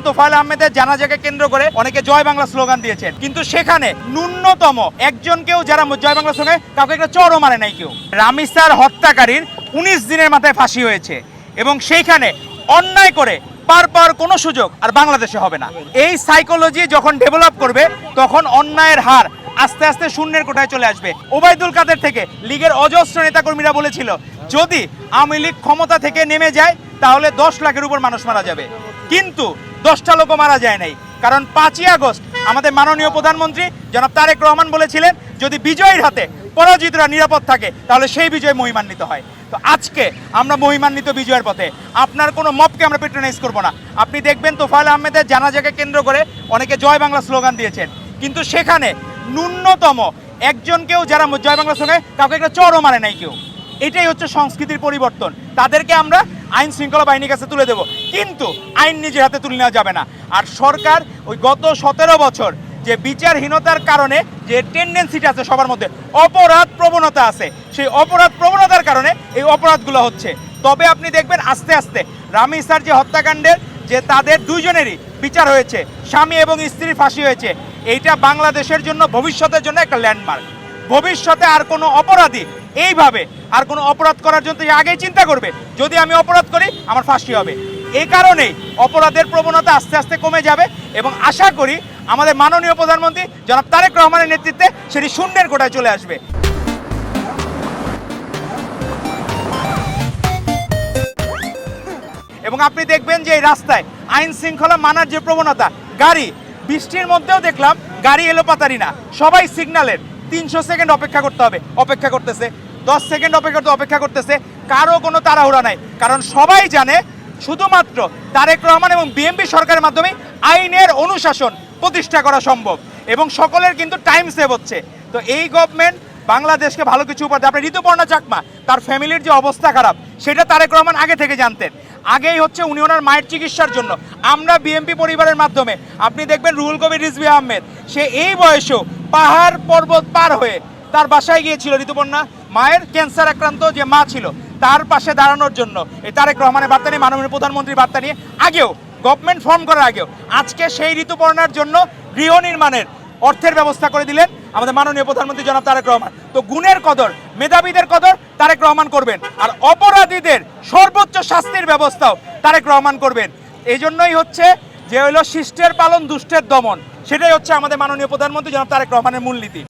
তোফায়েল আহমেদের জানাজাকে কেন্দ্র করে অনেকে জয় বাংলা স্লোগান দিয়েছেন, কিন্তু সেখানে ন্যূনতম একজনকেও যারা জয় বাংলা স্লোগানে কাউকে একটা চরও মারে নাই কেউ। রামিসার হত্যাকারীর 19 দিনের মাথায় ফাঁসি হয়েছে এবং সেইখানে অন্যায় করে পার পাওয়ার কোনো সুযোগ আর বাংলাদেশে হবে না। এই সাইকোলজি যখন ডেভেলপ করবে তখন অন্যায়ের হার আস্তে আস্তে শূন্যের কোঠায় চলে আসবে। ওবায়দুল কাদের থেকে লীগের অজস্র নেতাকর্মীরা বলেছিল যদি আওয়ামী লীগ ক্ষমতা থেকে নেমে যায় তাহলে 10 লাখের উপর মানুষ মারা যাবে, কিন্তু 10টা লোকও মারা যায় নাই। কারণ 5ই আগস্ট আমাদের মাননীয় প্রধানমন্ত্রী জনাব তারেক রহমান বলেছিলেন যদি বিজয়ের হাতে পরাজিতরা নিরাপদ থাকে তাহলে সেই বিজয় মহিমান্বিত হয়। তো আজকে আমরা মহিমান্বিত বিজয়ের পথে, আপনার কোনো মবকে আমরা পেট্রোনাইজ করব না। আপনি দেখবেন তোফায়েল আহমেদের জানাজাকে কেন্দ্র করে অনেকে জয় বাংলা স্লোগান দিয়েছেন, কিন্তু সেখানে ন্যূনতম একজনকেও যারা জয় বাংলা স্লোগানে কাউকে একটা চরও মারে নাই কেউ। এটাই হচ্ছে সংস্কৃতির পরিবর্তন। তাদেরকে আমরা আইন শৃঙ্খলা বাহিনীর কাছে তুলে দেব, কিন্তু আইন নিজের হাতে তুলে নেওয়া যাবে না। আর সরকার ওই গত 17 বছর যে বিচারহীনতার কারণে যে টেন্ডেন্সিটা আছে সবার মধ্যে, অপরাধ প্রবণতা আছে, সেই অপরাধ প্রবণতার কারণে এই অপরাধগুলো হচ্ছে। তবে আপনি দেখবেন আস্তে আস্তে রামিসার যে হত্যাকাণ্ডের যে তাদের দুইজনেরই বিচার হয়েছে, স্বামী এবং স্ত্রীর ফাঁসি হয়েছে, এইটা বাংলাদেশের জন্য ভবিষ্যতের জন্য একটা ল্যান্ডমার্ক। ভবিষ্যতে আর কোনো অপরাধী এইভাবে আর কোনো অপরাধ করার জন্য আগেই চিন্তা করবে যদি আমি অপরাধ করি আমার ফাঁসি হবে। এই কারণেই অপরাধের প্রবণতা আস্তে আস্তে কমে যাবে এবং আশা করি আমাদের মাননীয় প্রধানমন্ত্রী জনাব তারেক রহমানের নেতৃত্বে সেটি শূন্যের কোঠায় চলে আসবে। এবং আপনি দেখবেন যে এই রাস্তায় আইন শৃঙ্খলা মানার যে প্রবণতা, গাড়ি বৃষ্টির মধ্যেও দেখলাম গাড়ি এলোপাতারি না, সবাই সিগন্যালের 300 সেকেন্ড অপেক্ষা করতে হবে, অপেক্ষা করতেছে, 10 সেকেন্ড অপেক্ষা করতেছে, কারো কোনো তাড়াহুড়া নাই। কারণ সবাই জানে শুধুমাত্র তারেক রহমান এবং বিএনপি সরকারের মাধ্যমে আইনের অনুশাসন প্রতিষ্ঠা করা সম্ভব এবং সকলের কিন্তু টাইম সেভ হচ্ছে। তো এই গভর্নমেন্ট বাংলাদেশকে ভালো কিছু উপহার দেয়। আপনার ঋতুপর্ণা চাকমা তার ফ্যামিলির যে অবস্থা খারাপ সেটা তারেক রহমান আগে থেকে জানতেন। আগেই হচ্ছে উনি ওনার মায়ের চিকিৎসার জন্য আমরা বিএনপি পরিবারের মাধ্যমে আপনি দেখবেন রুহুল কবির রিজভী আহমেদ, সে এই বয়সেও পাহাড় পর্বত পার হয়ে তার বাসায় গিয়েছিল ঋতুপর্ণা মায়ের ক্যান্সার আক্রান্ত যে মা ছিল তার পাশে দাঁড়ানোর জন্য। এই তারেক রহমানের বার্তা নিয়ে, মাননীয় প্রধানমন্ত্রীর বার্তা নিয়ে আগেও গভর্নমেন্ট ফর্ম করার আগেও আজকে সেই ঋতুপর্ণার জন্য গৃহ নির্মাণের অর্থের ব্যবস্থা করে দিলেন আমাদের মাননীয় প্রধানমন্ত্রী জনাব তারেক রহমান। তো গুণের কদর, মেধাবীদের কদর তারেক রহমান করবেন, আর অপরাধীদের সর্বোচ্চ শাস্তির ব্যবস্থাও তারেক রহমান করবেন। এই জন্যই হচ্ছে যে হলো শিষ্টের পালন দুষ্টের দমন, সেটাই হচ্ছে আমাদের মাননীয় প্রধানমন্ত্রী জনাব তারেক রহমানের মূলনীতি।